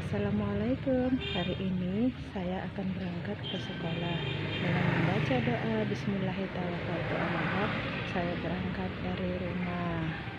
Assalamualaikum. Hari ini saya akan berangkat ke sekolah dengan membaca doa Bismillahirrahmanirrahim. Saya berangkat dari rumah.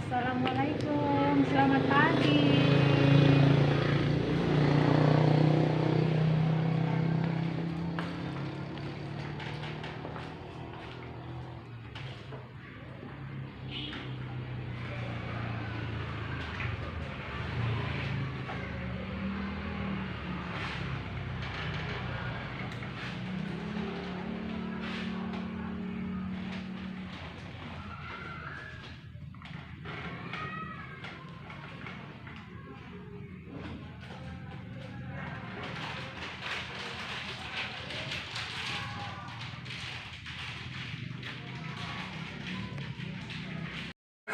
Assalamualaikum, selamat pagi.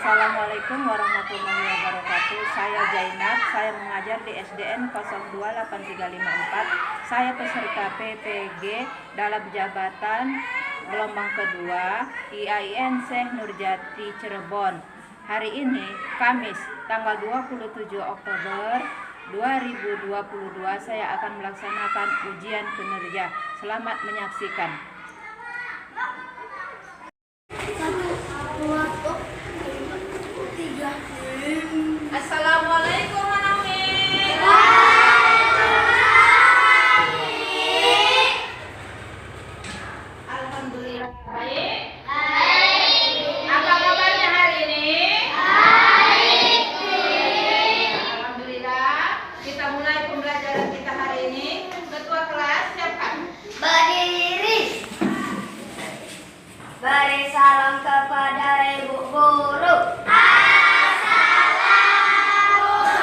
Assalamualaikum warahmatullahi wabarakatuh. Saya Zainab, saya mengajar di SDN 028354. Saya peserta PPG dalam jabatan gelombang kedua IAIN Syekh Nurjati Cirebon. Hari ini Kamis tanggal 27 Oktober 2022 saya akan melaksanakan ujian kinerja. Selamat menyaksikan. Assalamualaikum Manawi. Alhamdulillah baik. Apa kabarnya hari ini? Alhamdulillah. Kita mulai pembelajaran kita hari ini. Ketua kelas siapa? Berdiri. Beri salam kepada ibu guru. Assalamualaikum.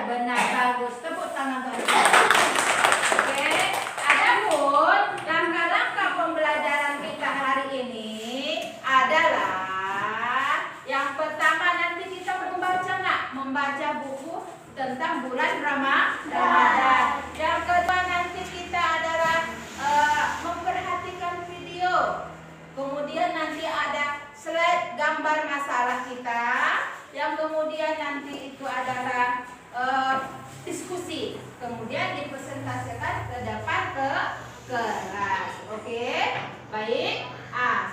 benar, bagus. Tepuk tangan buat Anda. Oke, adapun langkah-langkah pembelajaran kita hari ini adalah yang pertama nanti kita membaca buku tentang bulan Ramadan. Yang kedua nanti kita adalah memperhatikan video. Kemudian nanti ada slide gambar masalah kita. Yang kemudian nanti itu adalah diskusi. Kemudian dipresentasikan ke depan ke kelas. Oke, baik.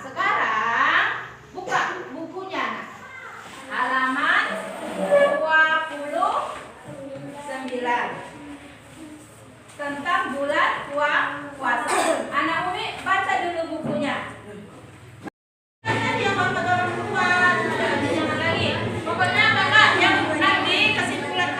Sekarang buka bukunya. Halaman 29 tentang bulan puasa. Anak Umi baca dulu bukunya. Yang bapak orang tua, jangan lagi. Pokoknya kakak yang nanti kesimpulan.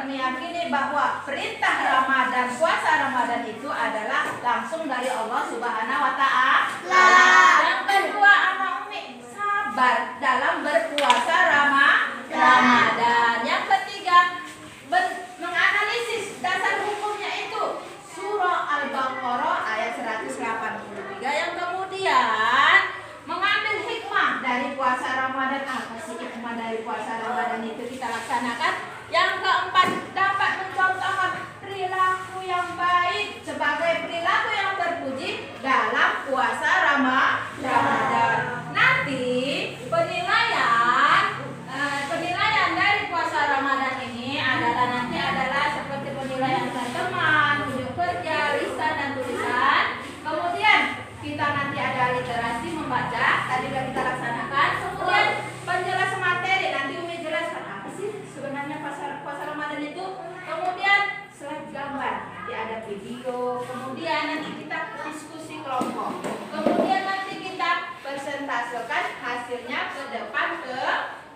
meyakini bahwa perintah Ramadan, puasa Ramadan itu adalah langsung dari Allah Subhanahu wa Ta'ala. Yang kedua, anak Umi sabar dalam berpuasa Ramadan. Yang ketiga, menganalisis dasar hukumnya itu surah Al-Baqarah ayat 183. Yang kemudian mengambil hikmah dari puasa Ramadan. Apa sih hikmah dari puasa Ramadan itu kita laksanakan? Yang keempat, dapat mencontohkan perilaku yang baik sebagai perilaku yang terpuji video, kemudian nanti kita diskusi kelompok, kemudian nanti kita presentasekan hasilnya ke depan ke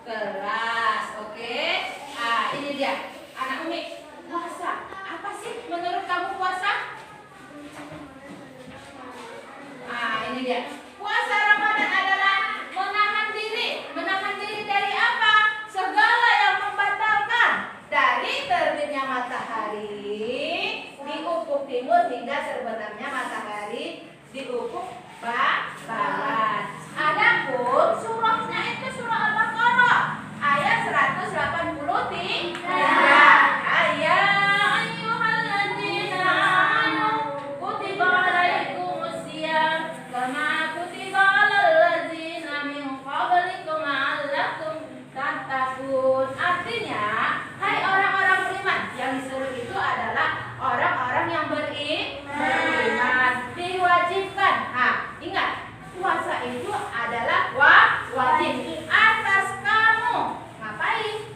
kelas. Oke? Nah, ini dia. Anak Umi, puasa. Apa sih menurut kamu puasa? Nah, ini dia. Puasa Ramadan adalah menahan diri. Menahan diri dari apa? Segala yang membatalkan dari terbitnya matahari di ufuk timur hingga terbenamnya matahari di ufuk barat. Adapun surahnya itu surah Al-Baqarah ayat 183. Ayat ayyuhalladzina amanu kutiba alaikumusiyam kama kutiba alal ladzina min qablikum la'allakum tattaqun. Artinya, hai orang-orang beriman, yang disuruh itu adalah orang-orang yang beriman, diwajibkan. Ingat, puasa itu adalah wajib atas kamu. Ngapain?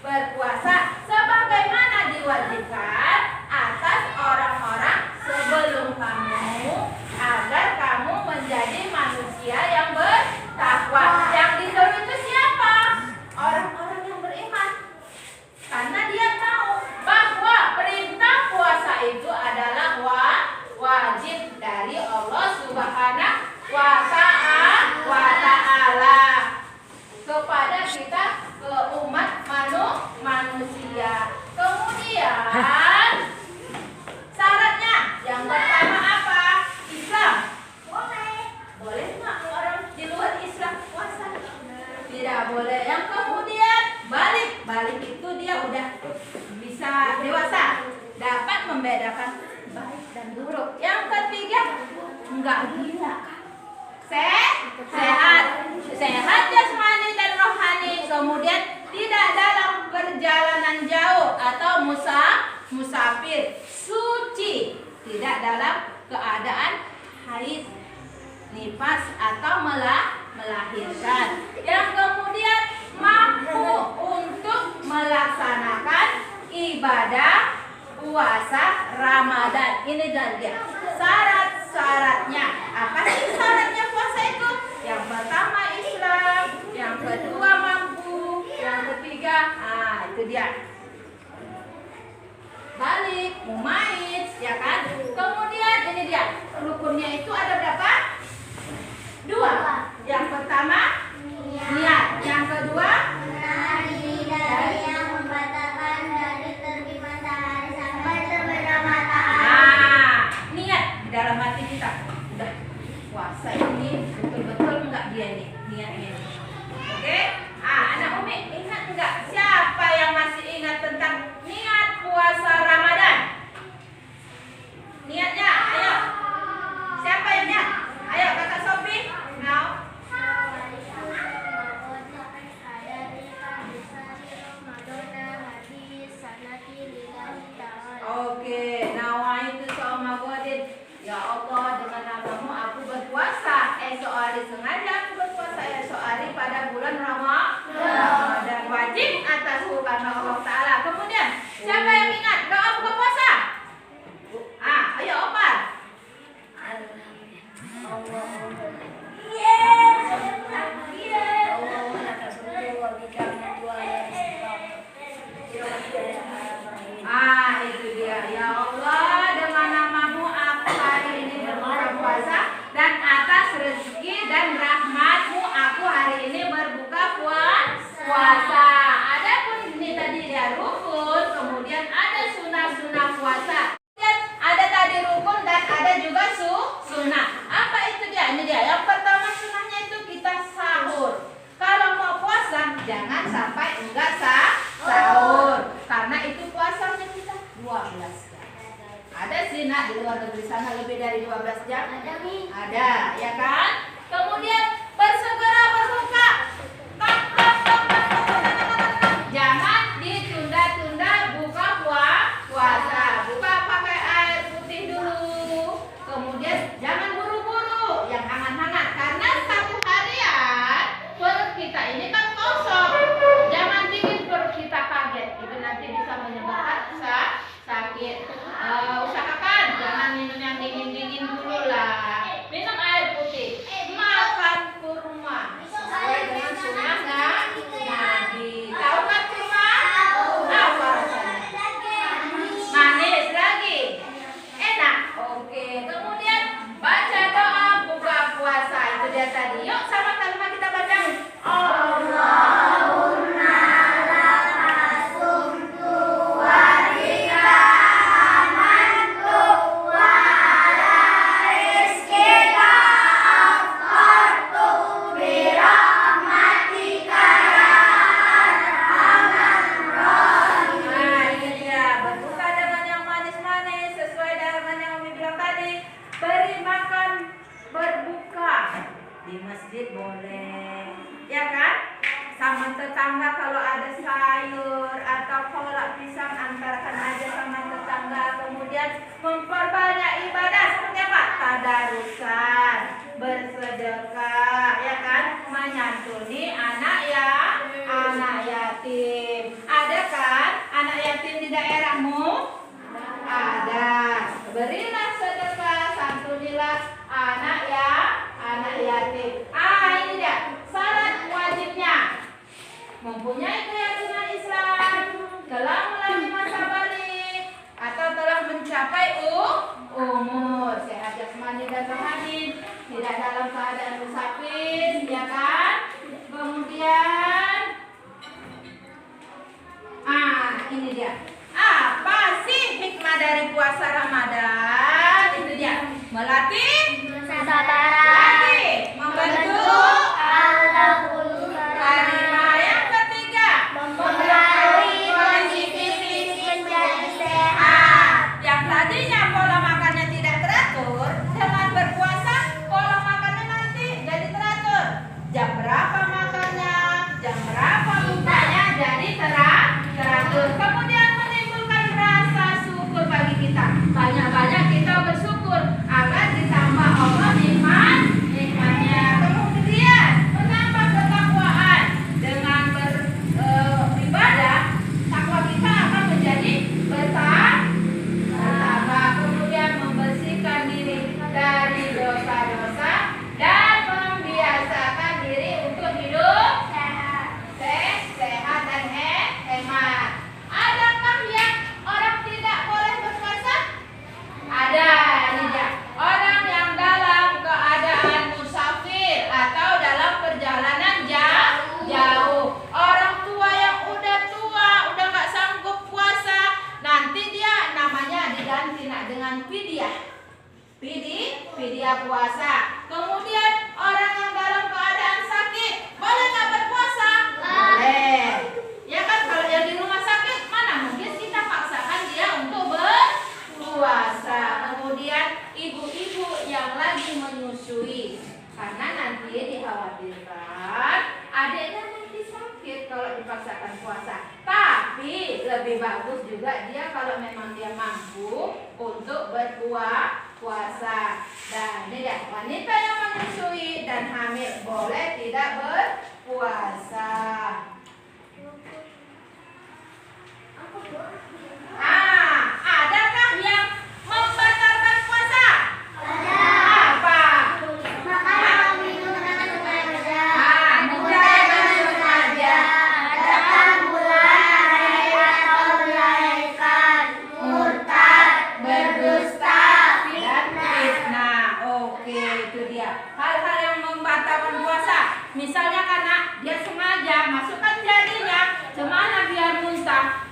Berpuasa sebagaimana diwajibkan atas orang-orang sebelum kamu, agar kamu menjadi manusia yang bertakwa. Yang disuruh itu siapa? Orang-orang yang beriman. Karena dia tahu bahwa perintah puasa itu adalah wajib dari Allah Subhanahu wa ta'ala kepada kita, ke umat manusia. Kemudian syaratnya yang pertama apa? Islam. Boleh nggak orang di luar Islam puasa? Tidak boleh. Yang kemudian balik itu dia udah bisa dewasa, dapat membedakan baik dan buruk. Yang ketiga, enggak gila, sehat jasmani dan rohani. Kemudian tidak dalam perjalanan jauh atau musafir, suci, tidak dalam keadaan haid, nifas atau melahirkan. Yang kemudian mampu untuk melaksanakan ibadah puasa Ramadan. Ini dan dia syarat-syaratnya. Apa sih syaratnya puasa itu? Yang pertama Islam, yang kedua mampu, yang ketiga itu dia balik, mumayyiz, ya kan? Kemudian ini dia rukunnya itu ada berapa? 2. Yang pertama niat, yang kedua dari yang membatalkan dari terbit matahari sampai terbenam matahari. Niat di dalam hati kita. Udah puasa ini betul-betul enggak dia nih niatnya. Oke? Anak Umi ingat enggak? Siapa yang masih ingat tentang niat puasa Ramadan? Niatnya, ayo. Siapa yang niat? Ayo Kakak Sofi. Now. Oke, nawaitu shauma ghadin. Ya Allah, dengan namamu aku berpuasa. Esok hari sengaja aku berpuasa esok hari pada bulan Ramadan. Wajib atasku karena Allah Ta'ala. Kemudian, siapa yang ingat doa buka puasa? Ayo Opar. Itu dia. Ya Allah, dengan namamu aku hari ini berbuka puasa, dan atas rezeki dan rahmatmu aku hari ini berbuka puasa. Adapun ini tadi dia rukun, kemudian ada sunnah puasa. Kemudian ada tadi rukun dan ada juga sunnah. Apa itu dia? Ini dia. Yang pertama sunnahnya itu kita sahur. Kalau mau puasa jangan sampai enggak sahur, karena itu puasanya kita 12 jam. Ada sih nak di luar negeri sana lebih dari 12 jam. Ada, ya kan? Kemudian bersegera berbuka. Jangan ditunda-tunda buka puasa. Buka pakai air putih dulu. Kemudian jangan buru-buru, yang hangat-hangat, karena satu harian perut kita ini kan kosong. Jangan bikin perut kita kaget, itu nanti bisa menyebabkan sakit. memperbanyak ibadah seperti apa? Tadarusan, bersedekah, ya kan? Menyantuni anak yatim. Ada kan anak yatim di daerahmu? Ada. Berilah sedekah, santunilah anak yatim. Ini dia syarat wajibnya. Mempunyai keyakinan Islam, telah melalui masa balik atau telah mencapai umur, sehat jasmani dan rohani, tidak dalam keadaan musafir, ya kan? Kemudian ini dia. Apa sih hikmah dari puasa Ramadan? Itu dia. Melatih Kesabaran. lagi, membentuk karimah. Yang ketiga, Mempengaruhi kondisi fisik menjadi sehat. yang tadinya pola makannya tidak teratur, dengan berpuasa pola makannya nanti jadi teratur. Jam berapa makannya, jam berapa bukanya jadi teratur. Kemudian menimbulkan rasa syukur bagi kita. Banyak-banyak kita bersyukur agar ditambah Allah nikmatnya. Kemudian menambah ketakwaan. Dengan beribadah, takwa kita akan menjadi bertambah. Kemudian membersihkan diri dari dosa-dosa dan membiasakan diri untuk hidup sehat dan hemat. Adakah yang orang tidak boleh berpuasa? Ada. Ini dia. Orang yang dalam keadaan musafir atau dalam perjalanan jauh. Orang tua yang udah tua, udah nggak sanggup puasa, nanti dia namanya diganti dengan fidyah. Fidyah puasa. Kemudian orang yang dalam keadaan sakit, boleh nggak berpuasa? Boleh. Ya kan, kalau yang di rumah sakit, mana mungkin kita paksakan dia untuk berpuasa. Kemudian ibu-ibu yang lagi menyusui, karena nanti dikhawatirkan adiknya nanti sakit kalau dipaksakan puasa. Tapi lebih bagus juga dia kalau memang dia mampu untuk berpuasa. Dan ini ya, wanita yang menyusui dan hamil boleh tidak berpuasa. Adakah yang membatalkan puasa? Apa? Makan atau minum dengan sengaja. Mudah dengan sengaja. Datang bulan hari atau melahirkan. Murtad. Berdusta. Dan fitnah. Oke, itu dia. Hal-hal yang membatalkan puasa. Misalnya karena dia sengaja masukkan jadinya, cemana biar muntah.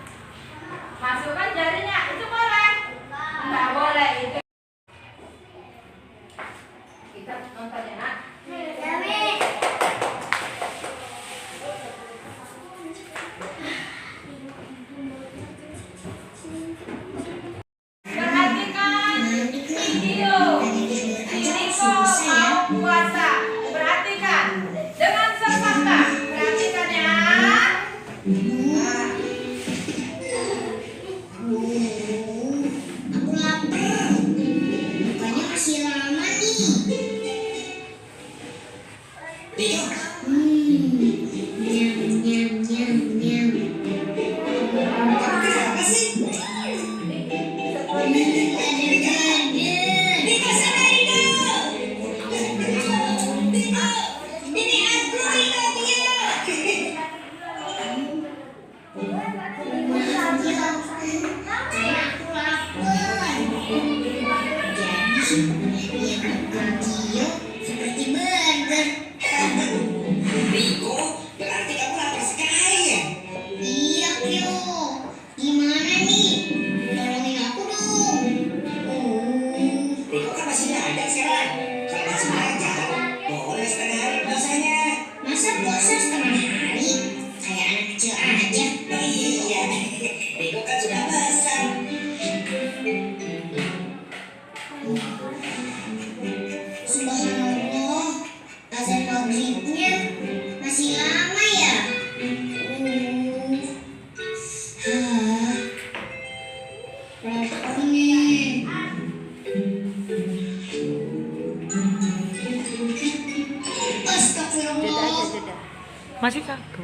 Masih satu.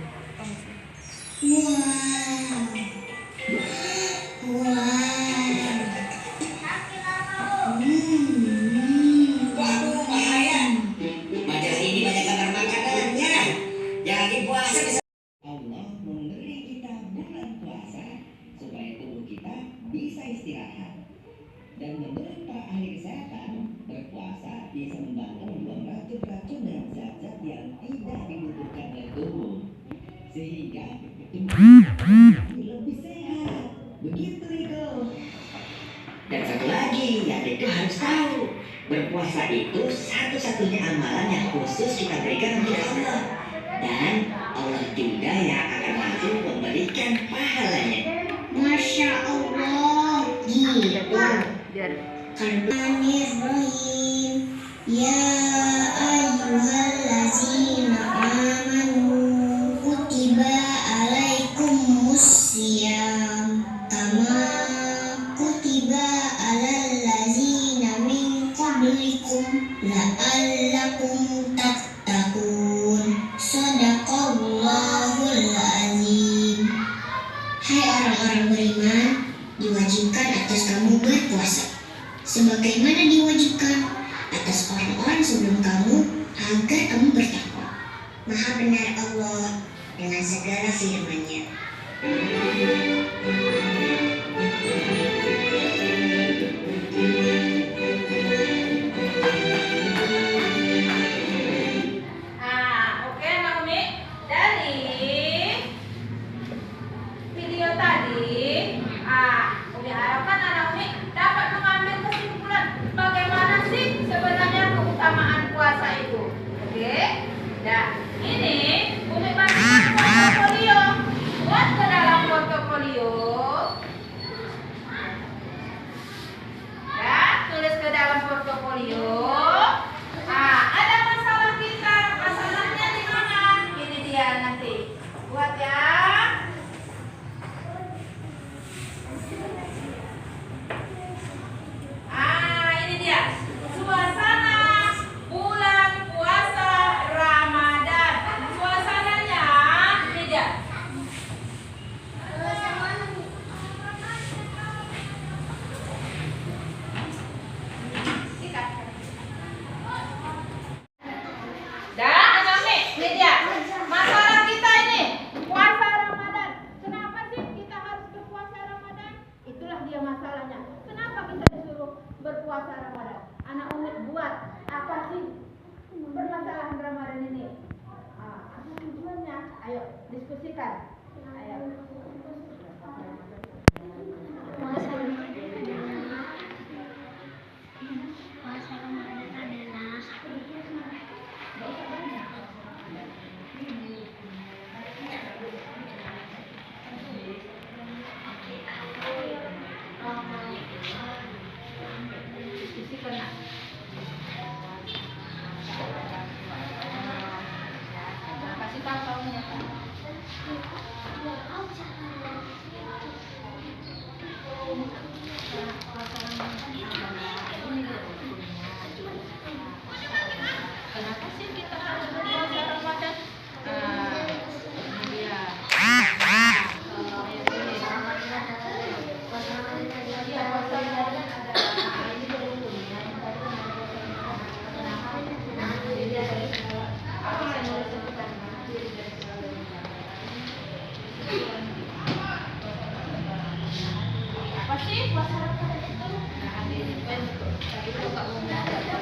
Majalah ini banyak gambar makanannya. Jadi puasa bisa. Allah memberi kita bulan puasa supaya tubuh kita bisa istirahat. Dan menurut para ahli kesehatan, berpuasa bisa membangun racun-racun dan zat-zat yang tidak dibutuhkan oleh tubuh, sehingga tubuh lebih sehat. Begitu itu. Dan satu lagi yang itu harus tahu, berpuasa itu satu-satunya amalan yang khusus kita berikan untuk Allah, dan Allah juga yang akan langsung memberikan pahalanya. Masya Allah. Bismillahirrahmanirrahim. Ya ayyuhallazina amanu kutiba alaikumusiyam kama kutiba alal ladzina min qablikum la'allakum tattaqun. Shadaqallahul azim. Hai orang-orang beriman, diwajibkan atas kamu berpuasa sebagaimana diwajibkan atas orang-orang sebelum kamu agar kamu bertakwa. Maha benar Allah dengan segala firman-Nya. Oke Naomi, dari video tadi, Umi harapkan anak Umi dapat mengambil kesimpulan bagaimana sih sebenarnya keutamaan puasa itu. Oke, nah ini Umi masukkan portofolio, buat ke dalam portofolio. Ya, tulis ke dalam portofolio. Ada masalah kita, masalahnya di mana? Ini dia nanti. Buat ya. Ini dia. Suasana bulan puasa Ramadan. Suasananya ini dia. Sikat. Dan ini dia. Masalah kita ini puasa Ramadan. Kenapa sih kita harus berpuasa Ramadan? Itulah dia masalahnya. Kenapa kita disuruh berpuasa Ramadan? Anak Umi buat apa sih permasalahan Ramadan ini? Apa tujuannya? Ayo diskusikan. Ayo. Puasa Ramadan adalah Diskusikan. Kasih tahu kamunya. Kenapa sih kita harus berpuasa Ramadan? Ini dia. Iya, puasa Ramadan ada ini berhukumnya. Apa yang mau disebutkan? Apa sih puasa Ramadan itu? Tadi itu Kak Bunda ada.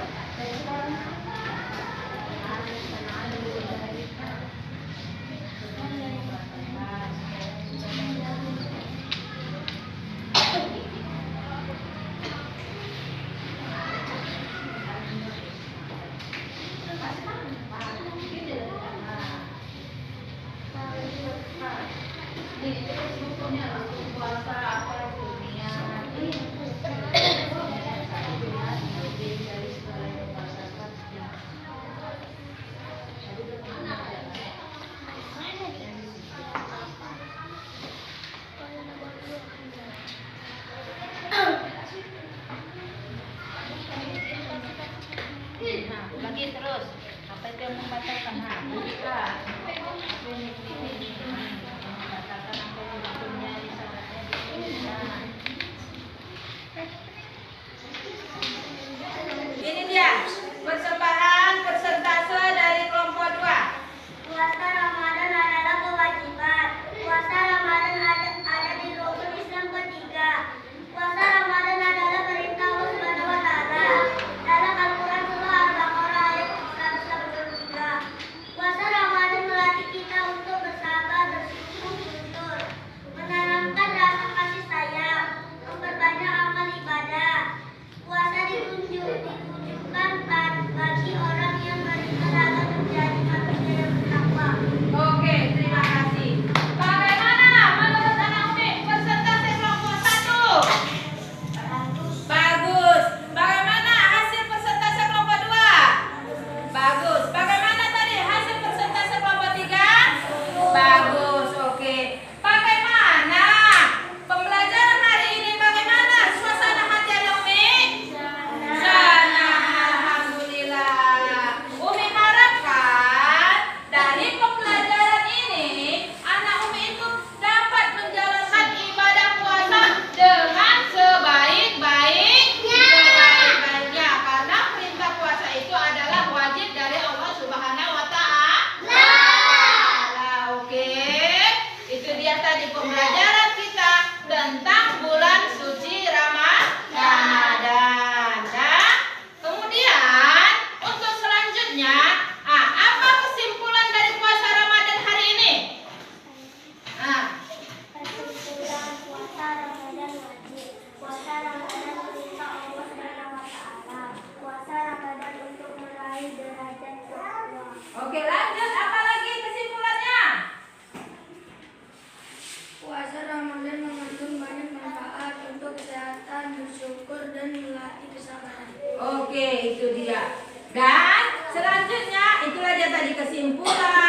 bersyukur dan melatih kesabaran. Oke, itu dia. Dan selanjutnya itulah dia tadi kesimpulan